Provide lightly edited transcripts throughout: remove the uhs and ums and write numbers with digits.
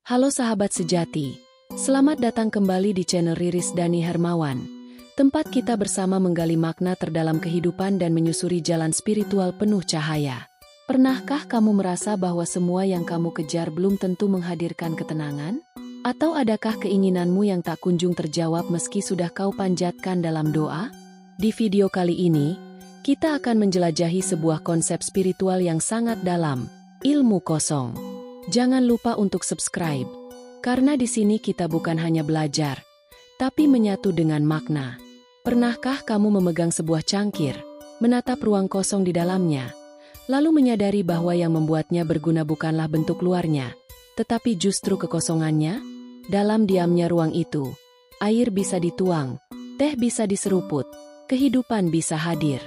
Halo sahabat sejati, selamat datang kembali di channel Riris Dani Hermawan, tempat kita bersama menggali makna terdalam kehidupan dan menyusuri jalan spiritual penuh cahaya. Pernahkah kamu merasa bahwa semua yang kamu kejar belum tentu menghadirkan ketenangan? Atau adakah keinginanmu yang tak kunjung terjawab meski sudah kau panjatkan dalam doa? Di video kali ini, kita akan menjelajahi sebuah konsep spiritual yang sangat dalam, ilmu kosong. Jangan lupa untuk subscribe, karena di sini kita bukan hanya belajar, tapi menyatu dengan makna. Pernahkah kamu memegang sebuah cangkir, menatap ruang kosong di dalamnya, lalu menyadari bahwa yang membuatnya berguna bukanlah bentuk luarnya, tetapi justru kekosongannya? Dalam diamnya ruang itu, air bisa dituang, teh bisa diseruput, kehidupan bisa hadir.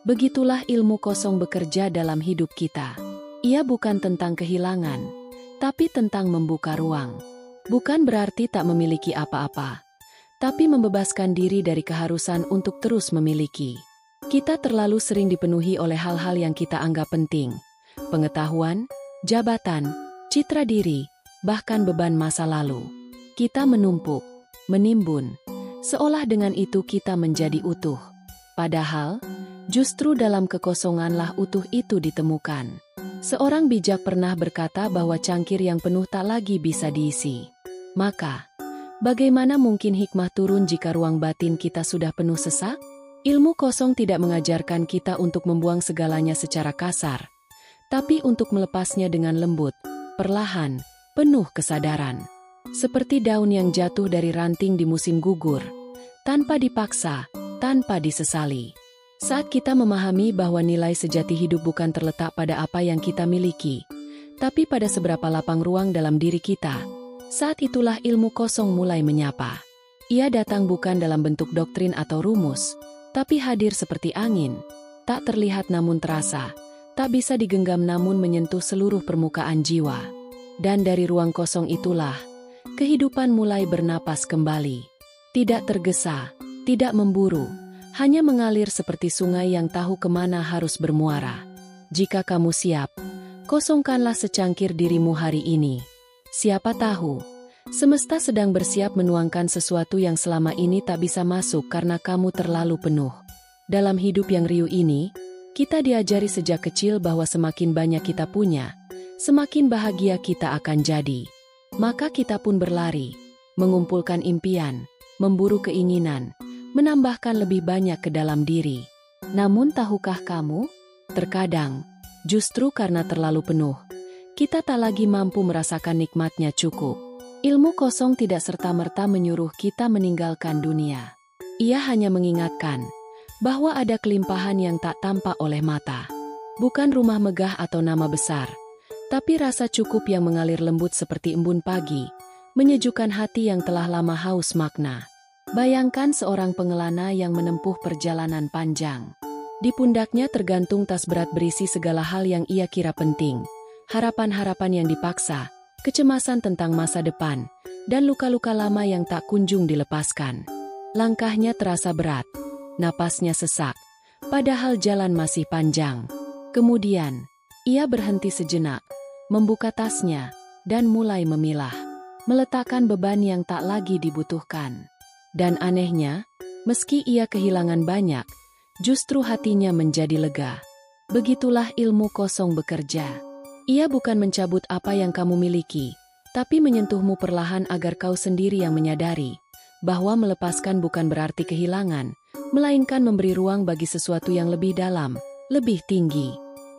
Begitulah ilmu kosong bekerja dalam hidup kita. Ia bukan tentang kehilangan, tapi tentang membuka ruang. Bukan berarti tak memiliki apa-apa, tapi membebaskan diri dari keharusan untuk terus memiliki. Kita terlalu sering dipenuhi oleh hal-hal yang kita anggap penting. Pengetahuan, jabatan, citra diri, bahkan beban masa lalu. Kita menumpuk, menimbun, seolah dengan itu kita menjadi utuh. Padahal, justru dalam kekosonganlah utuh itu ditemukan. Seorang bijak pernah berkata bahwa cangkir yang penuh tak lagi bisa diisi. Maka, bagaimana mungkin hikmah turun jika ruang batin kita sudah penuh sesak? Ilmu kosong tidak mengajarkan kita untuk membuang segalanya secara kasar, tapi untuk melepasnya dengan lembut, perlahan, penuh kesadaran. Seperti daun yang jatuh dari ranting di musim gugur, tanpa dipaksa, tanpa disesali. Saat kita memahami bahwa nilai sejati hidup bukan terletak pada apa yang kita miliki, tapi pada seberapa lapang ruang dalam diri kita, saat itulah ilmu kosong mulai menyapa. Ia datang bukan dalam bentuk doktrin atau rumus, tapi hadir seperti angin, tak terlihat namun terasa, tak bisa digenggam namun menyentuh seluruh permukaan jiwa. Dan dari ruang kosong itulah, kehidupan mulai bernapas kembali. Tidak tergesa, tidak memburu, hanya mengalir seperti sungai yang tahu kemana harus bermuara. Jika kamu siap, kosongkanlah secangkir dirimu hari ini. Siapa tahu, semesta sedang bersiap menuangkan sesuatu yang selama ini tak bisa masuk karena kamu terlalu penuh. Dalam hidup yang riuh ini, kita diajari sejak kecil bahwa semakin banyak kita punya, semakin bahagia kita akan jadi. Maka kita pun berlari, mengumpulkan impian, memburu keinginan, menambahkan lebih banyak ke dalam diri. Namun tahukah kamu? Terkadang, justru karena terlalu penuh, kita tak lagi mampu merasakan nikmatnya cukup. Ilmu kosong tidak serta-merta menyuruh kita meninggalkan dunia. Ia hanya mengingatkan bahwa ada kelimpahan yang tak tampak oleh mata. Bukan rumah megah atau nama besar, tapi rasa cukup yang mengalir lembut seperti embun pagi, menyejukkan hati yang telah lama haus makna. Bayangkan seorang pengelana yang menempuh perjalanan panjang. Di pundaknya tergantung tas berat berisi segala hal yang ia kira penting. Harapan-harapan yang dipaksa, kecemasan tentang masa depan, dan luka-luka lama yang tak kunjung dilepaskan. Langkahnya terasa berat, napasnya sesak, padahal jalan masih panjang. Kemudian, ia berhenti sejenak, membuka tasnya, dan mulai memilah. Meletakkan beban yang tak lagi dibutuhkan. Dan anehnya, meski ia kehilangan banyak, justru hatinya menjadi lega. Begitulah ilmu kosong bekerja. Ia bukan mencabut apa yang kamu miliki, tapi menyentuhmu perlahan agar kau sendiri yang menyadari bahwa melepaskan bukan berarti kehilangan, melainkan memberi ruang bagi sesuatu yang lebih dalam, lebih tinggi.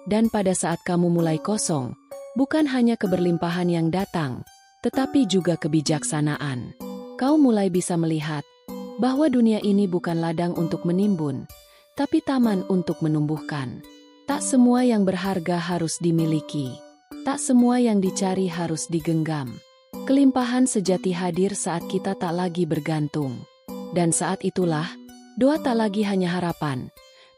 Dan pada saat kamu mulai kosong, bukan hanya keberlimpahan yang datang, tetapi juga kebijaksanaan. Kau mulai bisa melihat bahwa dunia ini bukan ladang untuk menimbun, tapi taman untuk menumbuhkan. Tak semua yang berharga harus dimiliki. Tak semua yang dicari harus digenggam. Kelimpahan sejati hadir saat kita tak lagi bergantung. Dan saat itulah, doa tak lagi hanya harapan,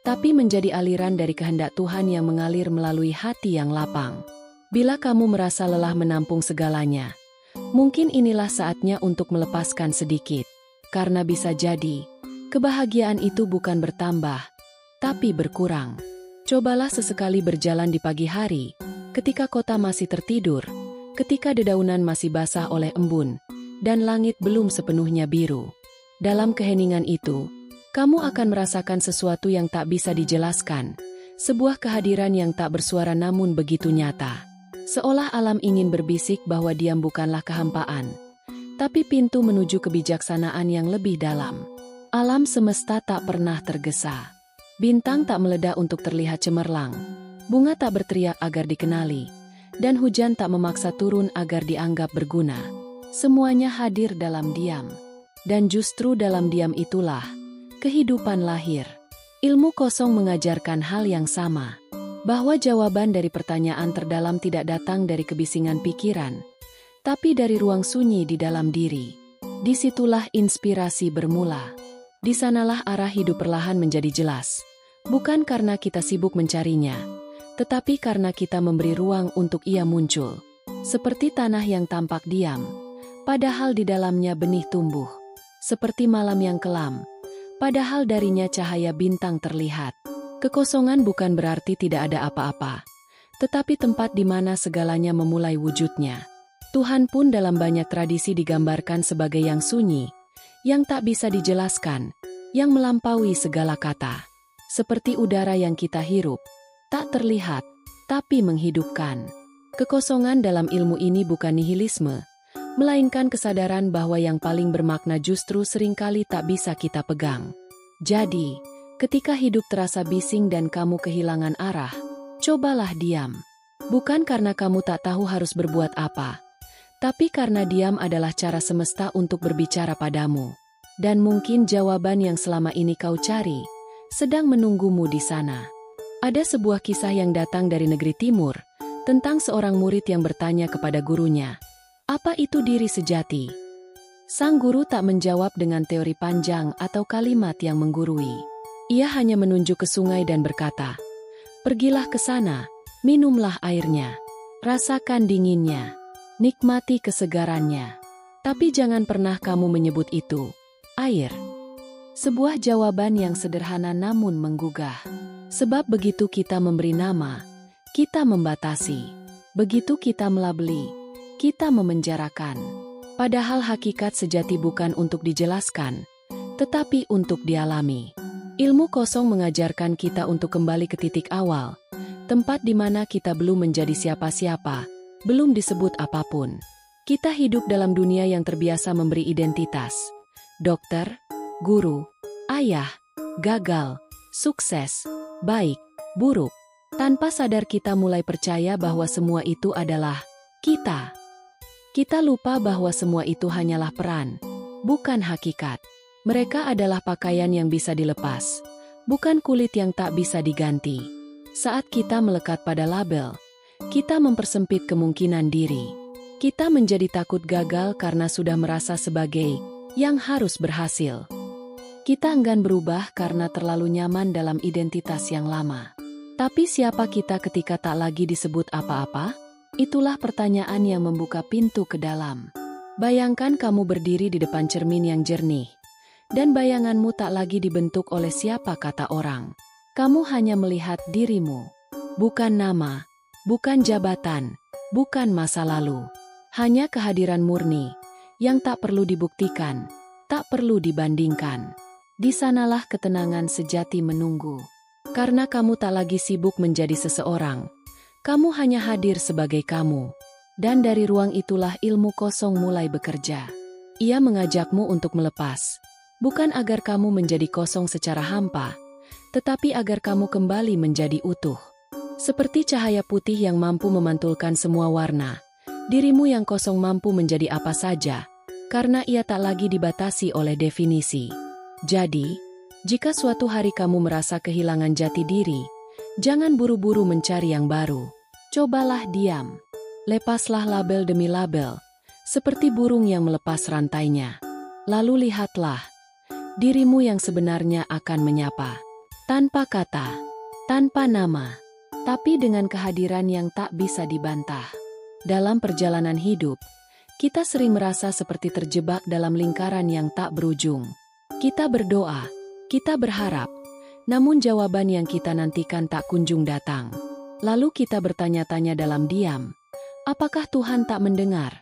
tapi menjadi aliran dari kehendak Tuhan yang mengalir melalui hati yang lapang. Bila kamu merasa lelah menampung segalanya, mungkin inilah saatnya untuk melepaskan sedikit. Karena bisa jadi, kebahagiaan itu bukan bertambah, tapi berkurang. Cobalah sesekali berjalan di pagi hari, ketika kota masih tertidur, ketika dedaunan masih basah oleh embun, dan langit belum sepenuhnya biru. Dalam keheningan itu, kamu akan merasakan sesuatu yang tak bisa dijelaskan, sebuah kehadiran yang tak bersuara namun begitu nyata. Seolah alam ingin berbisik bahwa diam bukanlah kehampaan, tapi pintu menuju kebijaksanaan yang lebih dalam. Alam semesta tak pernah tergesa. Bintang tak meledak untuk terlihat cemerlang. Bunga tak berteriak agar dikenali. Dan hujan tak memaksa turun agar dianggap berguna. Semuanya hadir dalam diam. Dan justru dalam diam itulah kehidupan lahir. Ilmu kosong mengajarkan hal yang sama. Bahwa jawaban dari pertanyaan terdalam tidak datang dari kebisingan pikiran, tapi dari ruang sunyi di dalam diri. Disitulah inspirasi bermula. Di sanalah arah hidup perlahan menjadi jelas. Bukan karena kita sibuk mencarinya, tetapi karena kita memberi ruang untuk ia muncul. Seperti tanah yang tampak diam, padahal di dalamnya benih tumbuh. Seperti malam yang kelam, padahal darinya cahaya bintang terlihat. Kekosongan bukan berarti tidak ada apa-apa, tetapi tempat di mana segalanya memulai wujudnya. Tuhan pun dalam banyak tradisi digambarkan sebagai yang sunyi, yang tak bisa dijelaskan, yang melampaui segala kata. Seperti udara yang kita hirup, tak terlihat, tapi menghidupkan. Kekosongan dalam ilmu ini bukan nihilisme, melainkan kesadaran bahwa yang paling bermakna justru seringkali tak bisa kita pegang. Jadi, ketika hidup terasa bising dan kamu kehilangan arah, cobalah diam. Bukan karena kamu tak tahu harus berbuat apa, tapi karena diam adalah cara semesta untuk berbicara padamu. Dan mungkin jawaban yang selama ini kau cari, sedang menunggumu di sana. Ada sebuah kisah yang datang dari negeri timur, tentang seorang murid yang bertanya kepada gurunya, "Apa itu diri sejati?" Sang guru tak menjawab dengan teori panjang atau kalimat yang menggurui. Ia hanya menunjuk ke sungai dan berkata, "Pergilah ke sana, minumlah airnya, rasakan dinginnya, nikmati kesegarannya. Tapi jangan pernah kamu menyebut itu air." Sebuah jawaban yang sederhana namun menggugah. Sebab begitu kita memberi nama, kita membatasi. Begitu kita melabeli, kita memenjarakan. Padahal hakikat sejati bukan untuk dijelaskan, tetapi untuk dialami. Ilmu kosong mengajarkan kita untuk kembali ke titik awal, tempat di mana kita belum menjadi siapa-siapa, belum disebut apapun. Kita hidup dalam dunia yang terbiasa memberi identitas. Dokter, guru, ayah, gagal, sukses, baik, buruk. Tanpa sadar kita mulai percaya bahwa semua itu adalah kita. Kita lupa bahwa semua itu hanyalah peran, bukan hakikat. Mereka adalah pakaian yang bisa dilepas, bukan kulit yang tak bisa diganti. Saat kita melekat pada label, kita mempersempit kemungkinan diri. Kita menjadi takut gagal karena sudah merasa sebagai yang harus berhasil. Kita enggan berubah karena terlalu nyaman dalam identitas yang lama. Tapi siapa kita ketika tak lagi disebut apa-apa? Itulah pertanyaan yang membuka pintu ke dalam. Bayangkan kamu berdiri di depan cermin yang jernih, dan bayanganmu tak lagi dibentuk oleh siapa kata orang. Kamu hanya melihat dirimu. Bukan nama, bukan jabatan, bukan masa lalu. Hanya kehadiran murni, yang tak perlu dibuktikan, tak perlu dibandingkan. Di sanalah ketenangan sejati menunggu. Karena kamu tak lagi sibuk menjadi seseorang. Kamu hanya hadir sebagai kamu. Dan dari ruang itulah ilmu kosong mulai bekerja. Ia mengajakmu untuk melepas. Bukan agar kamu menjadi kosong secara hampa, tetapi agar kamu kembali menjadi utuh. Seperti cahaya putih yang mampu memantulkan semua warna, dirimu yang kosong mampu menjadi apa saja, karena ia tak lagi dibatasi oleh definisi. Jadi, jika suatu hari kamu merasa kehilangan jati diri, jangan buru-buru mencari yang baru. Cobalah diam. Lepaslah label demi label, seperti burung yang melepas rantainya. Lalu lihatlah, dirimu yang sebenarnya akan menyapa. Tanpa kata, tanpa nama, tapi dengan kehadiran yang tak bisa dibantah. Dalam perjalanan hidup, kita sering merasa seperti terjebak dalam lingkaran yang tak berujung. Kita berdoa, kita berharap, namun jawaban yang kita nantikan tak kunjung datang. Lalu kita bertanya-tanya dalam diam, Apakah Tuhan tak mendengar?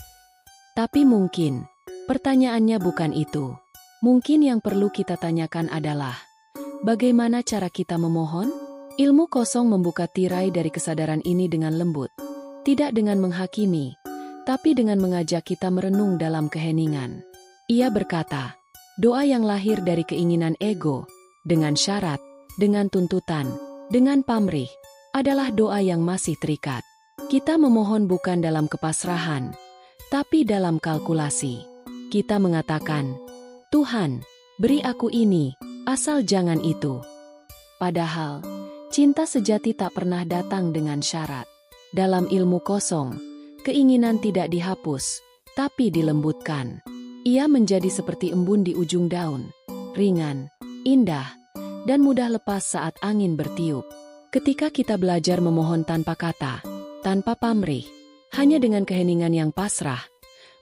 Tapi mungkin, pertanyaannya bukan itu. Mungkin yang perlu kita tanyakan adalah, bagaimana cara kita memohon? Ilmu kosong membuka tirai dari kesadaran ini dengan lembut. Tidak dengan menghakimi, tapi dengan mengajak kita merenung dalam keheningan. Ia berkata, doa yang lahir dari keinginan ego, dengan syarat, dengan tuntutan, dengan pamrih, adalah doa yang masih terikat. Kita memohon bukan dalam kepasrahan, tapi dalam kalkulasi. Kita mengatakan, Tuhan, beri aku ini, asal jangan itu. Padahal, cinta sejati tak pernah datang dengan syarat. Dalam ilmu kosong, keinginan tidak dihapus, tapi dilembutkan. Ia menjadi seperti embun di ujung daun, ringan, indah, dan mudah lepas saat angin bertiup. Ketika kita belajar memohon tanpa kata, tanpa pamrih, hanya dengan keheningan yang pasrah,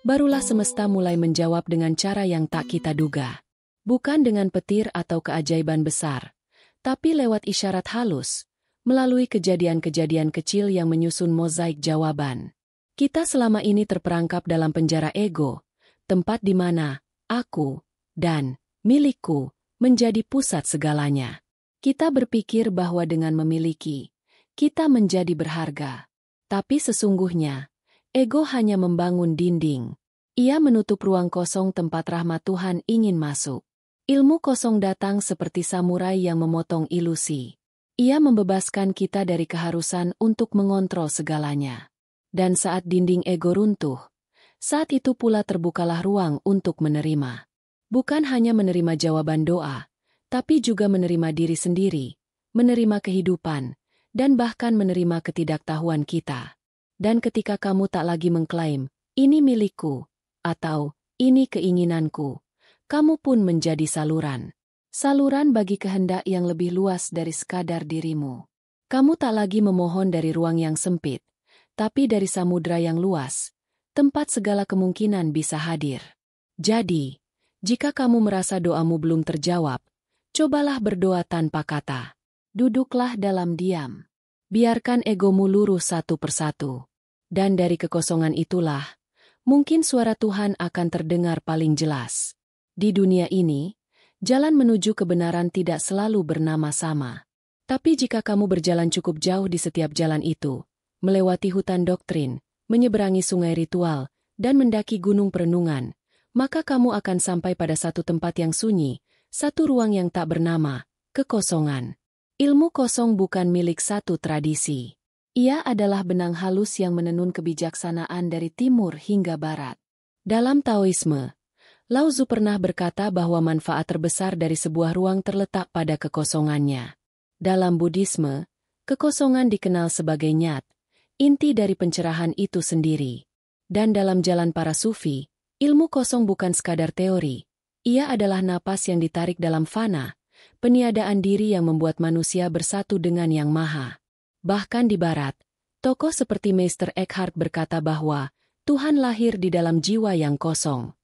barulah semesta mulai menjawab dengan cara yang tak kita duga. Bukan dengan petir atau keajaiban besar, tapi lewat isyarat halus, melalui kejadian-kejadian kecil yang menyusun mozaik jawaban. Kita selama ini terperangkap dalam penjara ego, tempat di mana aku dan milikku menjadi pusat segalanya. Kita berpikir bahwa dengan memiliki, kita menjadi berharga. Tapi sesungguhnya, ego hanya membangun dinding. Ia menutup ruang kosong tempat rahmat Tuhan ingin masuk. Ilmu kosong datang seperti samurai yang memotong ilusi. Ia membebaskan kita dari keharusan untuk mengontrol segalanya. Dan saat dinding ego runtuh, saat itu pula terbukalah ruang untuk menerima. Bukan hanya menerima jawaban doa, tapi juga menerima diri sendiri, menerima kehidupan, dan bahkan menerima ketidaktahuan kita. Dan ketika kamu tak lagi mengklaim, ini milikku, atau ini keinginanku, kamu pun menjadi saluran. Saluran bagi kehendak yang lebih luas dari sekadar dirimu. Kamu tak lagi memohon dari ruang yang sempit, tapi dari samudra yang luas, tempat segala kemungkinan bisa hadir. Jadi, jika kamu merasa doamu belum terjawab, cobalah berdoa tanpa kata. Duduklah dalam diam. Biarkan egomu lurus satu persatu. Dan dari kekosongan itulah, mungkin suara Tuhan akan terdengar paling jelas. Di dunia ini, jalan menuju kebenaran tidak selalu bernama sama. Tapi jika kamu berjalan cukup jauh di setiap jalan itu, melewati hutan doktrin, menyeberangi sungai ritual, dan mendaki gunung perenungan, maka kamu akan sampai pada satu tempat yang sunyi, satu ruang yang tak bernama, kekosongan. Ilmu kosong bukan milik satu tradisi. Ia adalah benang halus yang menenun kebijaksanaan dari timur hingga barat. Dalam Taoisme, Lao Tzu pernah berkata bahwa manfaat terbesar dari sebuah ruang terletak pada kekosongannya. Dalam Buddhisme, kekosongan dikenal sebagai nyat, inti dari pencerahan itu sendiri. Dan dalam jalan para sufi, ilmu kosong bukan sekadar teori. Ia adalah napas yang ditarik dalam fana, peniadaan diri yang membuat manusia bersatu dengan Yang Maha. Bahkan di barat, tokoh seperti Meister Eckhart berkata bahwa Tuhan lahir di dalam jiwa yang kosong.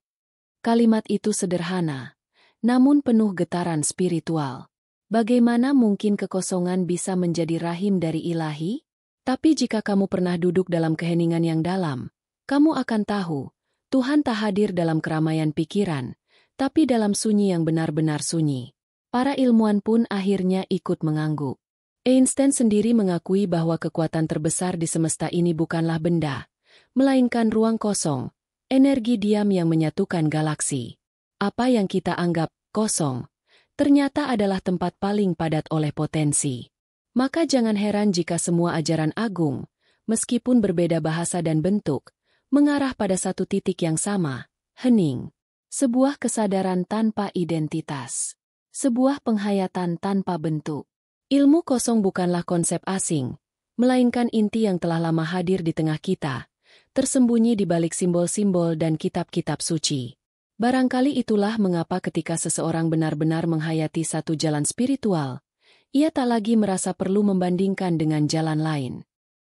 Kalimat itu sederhana, namun penuh getaran spiritual. Bagaimana mungkin kekosongan bisa menjadi rahim dari ilahi? Tapi jika kamu pernah duduk dalam keheningan yang dalam, kamu akan tahu, Tuhan tak hadir dalam keramaian pikiran, tapi dalam sunyi yang benar-benar sunyi. Para ilmuwan pun akhirnya ikut mengangguk. Einstein sendiri mengakui bahwa kekuatan terbesar di semesta ini bukanlah benda, melainkan ruang kosong, energi diam yang menyatukan galaksi. Apa yang kita anggap kosong, ternyata adalah tempat paling padat oleh potensi. Maka jangan heran jika semua ajaran agung, meskipun berbeda bahasa dan bentuk, mengarah pada satu titik yang sama, hening. Sebuah kesadaran tanpa identitas. Sebuah penghayatan tanpa bentuk. Ilmu kosong bukanlah konsep asing, melainkan inti yang telah lama hadir di tengah kita, tersembunyi di balik simbol-simbol dan kitab-kitab suci. Barangkali itulah mengapa ketika seseorang benar-benar menghayati satu jalan spiritual, ia tak lagi merasa perlu membandingkan dengan jalan lain.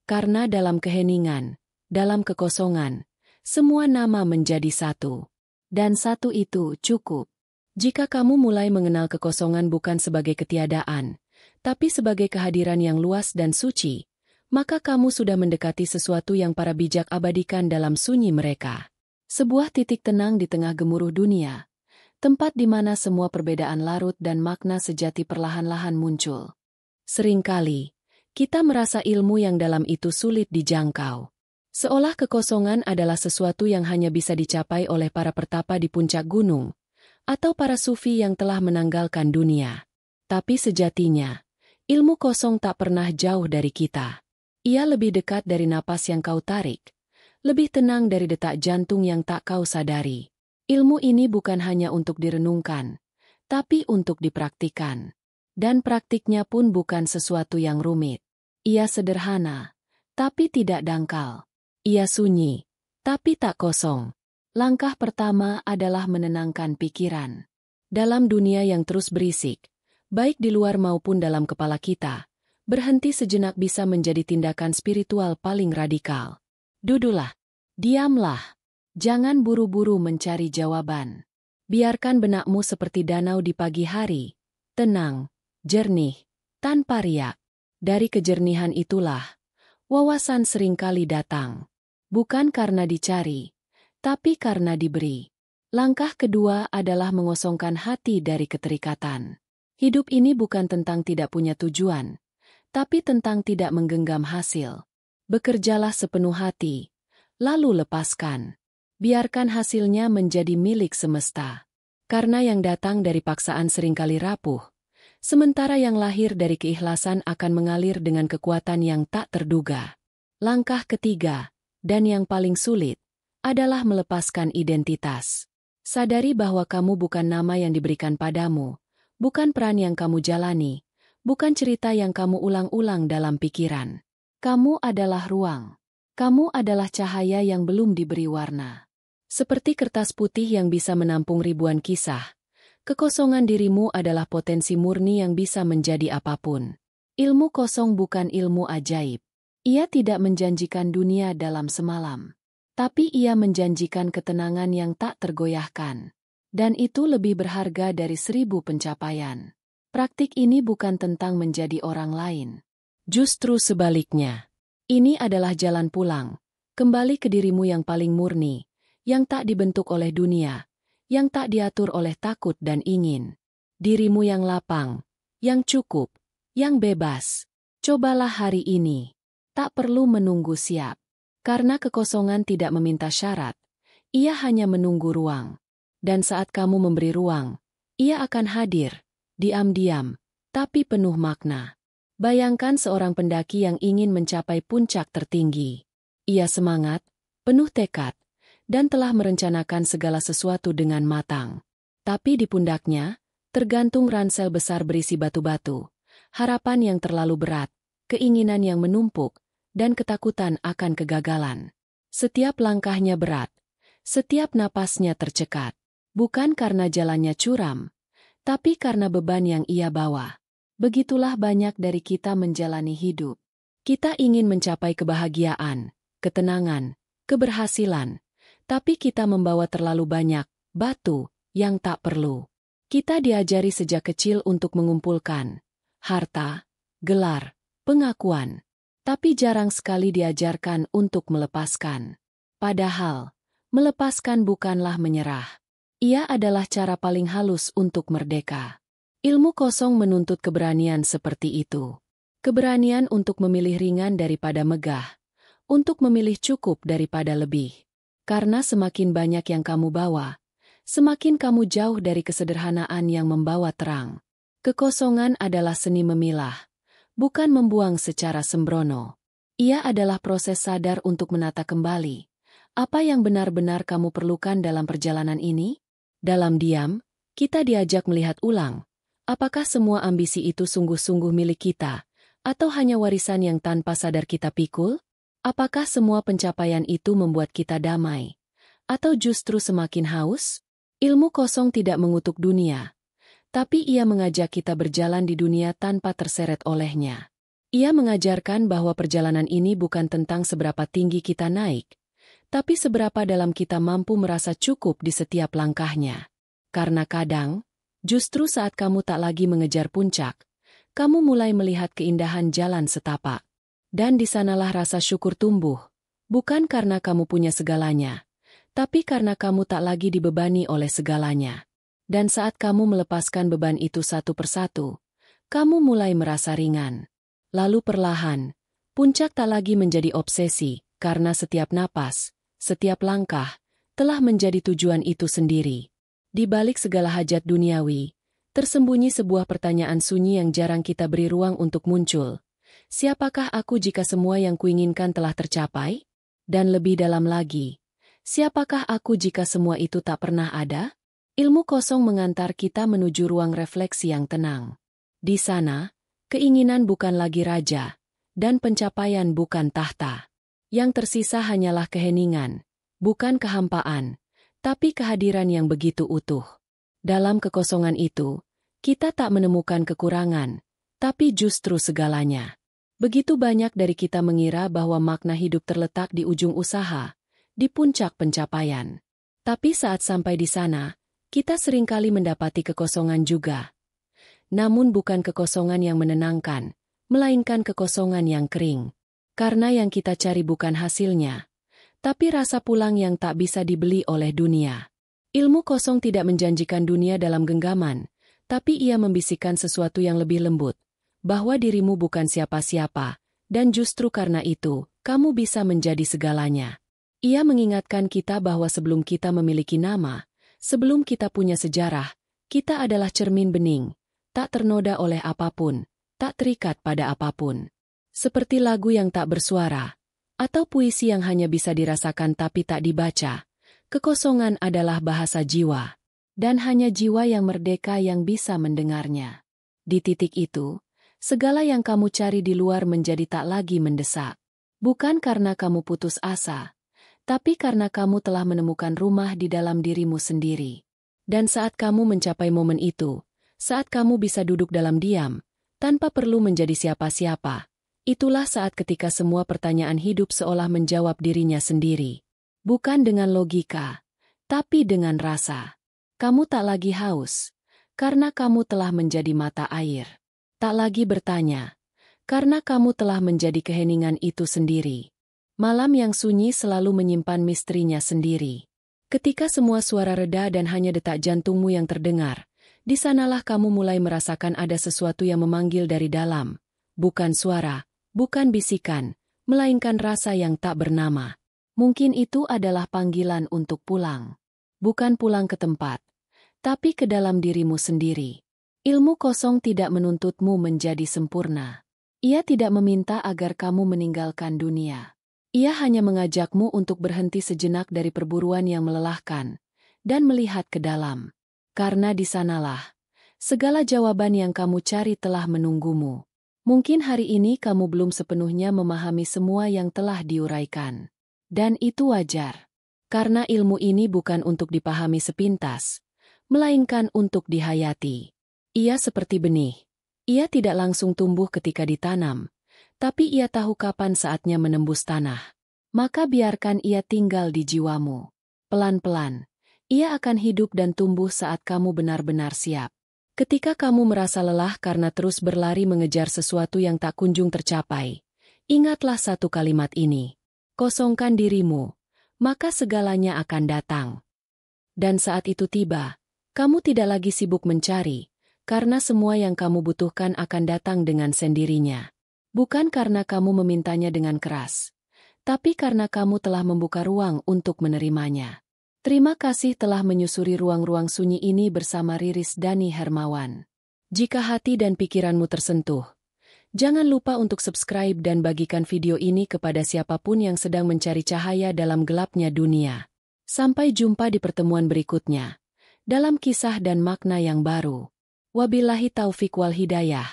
Karena dalam keheningan, dalam kekosongan, semua nama menjadi satu. Dan satu itu cukup. Jika kamu mulai mengenal kekosongan bukan sebagai ketiadaan, tapi sebagai kehadiran yang luas dan suci, maka kamu sudah mendekati sesuatu yang para bijak abadikan dalam sunyi mereka. Sebuah titik tenang di tengah gemuruh dunia, tempat di mana semua perbedaan larut dan makna sejati perlahan-lahan muncul. Seringkali, kita merasa ilmu yang dalam itu sulit dijangkau. Seolah kekosongan adalah sesuatu yang hanya bisa dicapai oleh para pertapa di puncak gunung, atau para sufi yang telah menanggalkan dunia. Tapi sejatinya, ilmu kosong tak pernah jauh dari kita. Ia lebih dekat dari napas yang kau tarik, lebih tenang dari detak jantung yang tak kau sadari. Ilmu ini bukan hanya untuk direnungkan, tapi untuk dipraktikkan. Dan praktiknya pun bukan sesuatu yang rumit. Ia sederhana, tapi tidak dangkal. Ia sunyi, tapi tak kosong. Langkah pertama adalah menenangkan pikiran. Dalam dunia yang terus berisik, baik di luar maupun dalam kepala kita, berhenti sejenak bisa menjadi tindakan spiritual paling radikal. Duduklah, diamlah, jangan buru-buru mencari jawaban. Biarkan benakmu seperti danau di pagi hari, tenang, jernih, tanpa riak. Dari kejernihan itulah, wawasan seringkali datang. Bukan karena dicari, tapi karena diberi. Langkah kedua adalah mengosongkan hati dari keterikatan. Hidup ini bukan tentang tidak punya tujuan, tapi tentang tidak menggenggam hasil. Bekerjalah sepenuh hati, lalu lepaskan. Biarkan hasilnya menjadi milik semesta. Karena yang datang dari paksaan seringkali rapuh, sementara yang lahir dari keikhlasan akan mengalir dengan kekuatan yang tak terduga. Langkah ketiga, dan yang paling sulit, adalah melepaskan identitas. Sadari bahwa kamu bukan nama yang diberikan padamu, bukan peran yang kamu jalani, bukan cerita yang kamu ulang-ulang dalam pikiran. Kamu adalah ruang. Kamu adalah cahaya yang belum diberi warna. Seperti kertas putih yang bisa menampung ribuan kisah, kekosongan dirimu adalah potensi murni yang bisa menjadi apapun. Ilmu kosong bukan ilmu ajaib. Ia tidak menjanjikan dunia dalam semalam. Tapi ia menjanjikan ketenangan yang tak tergoyahkan. Dan itu lebih berharga dari 1000 pencapaian. Praktik ini bukan tentang menjadi orang lain. Justru sebaliknya. Ini adalah jalan pulang. Kembali ke dirimu yang paling murni, yang tak dibentuk oleh dunia, yang tak diatur oleh takut dan ingin. Dirimu yang lapang, yang cukup, yang bebas. Cobalah hari ini. Tak perlu menunggu siap. Karena kekosongan tidak meminta syarat, ia hanya menunggu ruang. Dan saat kamu memberi ruang, ia akan hadir, diam-diam, tapi penuh makna. Bayangkan seorang pendaki yang ingin mencapai puncak tertinggi. Ia semangat, penuh tekad, dan telah merencanakan segala sesuatu dengan matang. Tapi di pundaknya, tergantung ransel besar berisi batu-batu, harapan yang terlalu berat, keinginan yang menumpuk, dan ketakutan akan kegagalan. Setiap langkahnya berat, setiap napasnya tercekat. Bukan karena jalannya curam, tapi karena beban yang ia bawa. Begitulah banyak dari kita menjalani hidup. Kita ingin mencapai kebahagiaan, ketenangan, keberhasilan, tapi kita membawa terlalu banyak batu yang tak perlu. Kita diajari sejak kecil untuk mengumpulkan harta, gelar, pengakuan. Tapi jarang sekali diajarkan untuk melepaskan. Padahal, melepaskan bukanlah menyerah. Ia adalah cara paling halus untuk merdeka. Ilmu kosong menuntut keberanian seperti itu. Keberanian untuk memilih ringan daripada megah. Untuk memilih cukup daripada lebih. Karena semakin banyak yang kamu bawa, semakin kamu jauh dari kesederhanaan yang membawa terang. Kekosongan adalah seni memilah. Bukan membuang secara sembrono. Ia adalah proses sadar untuk menata kembali. Apa yang benar-benar kamu perlukan dalam perjalanan ini? Dalam diam, kita diajak melihat ulang. Apakah semua ambisi itu sungguh-sungguh milik kita? Atau hanya warisan yang tanpa sadar kita pikul? Apakah semua pencapaian itu membuat kita damai? Atau justru semakin haus? Ilmu kosong tidak mengutuk dunia. Tapi ia mengajak kita berjalan di dunia tanpa terseret olehnya. Ia mengajarkan bahwa perjalanan ini bukan tentang seberapa tinggi kita naik, tapi seberapa dalam kita mampu merasa cukup di setiap langkahnya. Karena kadang, justru saat kamu tak lagi mengejar puncak, kamu mulai melihat keindahan jalan setapak. Dan di sanalah rasa syukur tumbuh, bukan karena kamu punya segalanya, tapi karena kamu tak lagi dibebani oleh segalanya. Dan saat kamu melepaskan beban itu satu persatu, kamu mulai merasa ringan. Lalu perlahan, puncak tak lagi menjadi obsesi, karena setiap napas, setiap langkah, telah menjadi tujuan itu sendiri. Di balik segala hajat duniawi, tersembunyi sebuah pertanyaan sunyi yang jarang kita beri ruang untuk muncul. Siapakah aku jika semua yang kuinginkan telah tercapai? Dan lebih dalam lagi, siapakah aku jika semua itu tak pernah ada? Ilmu kosong mengantar kita menuju ruang refleksi yang tenang. Di sana, keinginan bukan lagi raja, dan pencapaian bukan tahta. Yang tersisa hanyalah keheningan, bukan kehampaan, tapi kehadiran yang begitu utuh. Dalam kekosongan itu, kita tak menemukan kekurangan, tapi justru segalanya. Begitu banyak dari kita mengira bahwa makna hidup terletak di ujung usaha, di puncak pencapaian. Tapi saat sampai di sana, kita seringkali mendapati kekosongan juga. Namun bukan kekosongan yang menenangkan, melainkan kekosongan yang kering. Karena yang kita cari bukan hasilnya, tapi rasa pulang yang tak bisa dibeli oleh dunia. Ilmu kosong tidak menjanjikan dunia dalam genggaman, tapi ia membisikkan sesuatu yang lebih lembut, bahwa dirimu bukan siapa-siapa, dan justru karena itu, kamu bisa menjadi segalanya. Ia mengingatkan kita bahwa sebelum kita memiliki nama, sebelum kita punya sejarah, kita adalah cermin bening, tak ternoda oleh apapun, tak terikat pada apapun. Seperti lagu yang tak bersuara, atau puisi yang hanya bisa dirasakan tapi tak dibaca, kekosongan adalah bahasa jiwa, dan hanya jiwa yang merdeka yang bisa mendengarnya. Di titik itu, segala yang kamu cari di luar menjadi tak lagi mendesak. Bukan karena kamu putus asa, tapi karena kamu telah menemukan rumah di dalam dirimu sendiri. Dan saat kamu mencapai momen itu, saat kamu bisa duduk dalam diam, tanpa perlu menjadi siapa-siapa, itulah saat ketika semua pertanyaan hidup seolah menjawab dirinya sendiri. Bukan dengan logika, tapi dengan rasa. Kamu tak lagi haus, karena kamu telah menjadi mata air. Tak lagi bertanya, karena kamu telah menjadi keheningan itu sendiri. Malam yang sunyi selalu menyimpan misterinya sendiri. Ketika semua suara reda dan hanya detak jantungmu yang terdengar, di sanalah kamu mulai merasakan ada sesuatu yang memanggil dari dalam. Bukan suara, bukan bisikan, melainkan rasa yang tak bernama. Mungkin itu adalah panggilan untuk pulang. Bukan pulang ke tempat, tapi ke dalam dirimu sendiri. Ilmu kosong tidak menuntutmu menjadi sempurna. Ia tidak meminta agar kamu meninggalkan dunia. Ia hanya mengajakmu untuk berhenti sejenak dari perburuan yang melelahkan, dan melihat ke dalam. Karena di sanalah, segala jawaban yang kamu cari telah menunggumu. Mungkin hari ini kamu belum sepenuhnya memahami semua yang telah diuraikan. Dan itu wajar. Karena ilmu ini bukan untuk dipahami sepintas, melainkan untuk dihayati. Ia seperti benih. Ia tidak langsung tumbuh ketika ditanam, tapi ia tahu kapan saatnya menembus tanah. Maka biarkan ia tinggal di jiwamu. Pelan-pelan, ia akan hidup dan tumbuh saat kamu benar-benar siap. Ketika kamu merasa lelah karena terus berlari mengejar sesuatu yang tak kunjung tercapai, ingatlah satu kalimat ini. Kosongkan dirimu, maka segalanya akan datang. Dan saat itu tiba, kamu tidak lagi sibuk mencari, karena semua yang kamu butuhkan akan datang dengan sendirinya. Bukan karena kamu memintanya dengan keras, tapi karena kamu telah membuka ruang untuk menerimanya. Terima kasih telah menyusuri ruang-ruang sunyi ini bersama Riris Dani Hermawan. Jika hati dan pikiranmu tersentuh, jangan lupa untuk subscribe dan bagikan video ini kepada siapapun yang sedang mencari cahaya dalam gelapnya dunia. Sampai jumpa di pertemuan berikutnya, dalam kisah dan makna yang baru. Wabillahi taufik wal hidayah.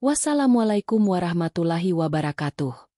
Wassalamualaikum warahmatullahi wabarakatuh.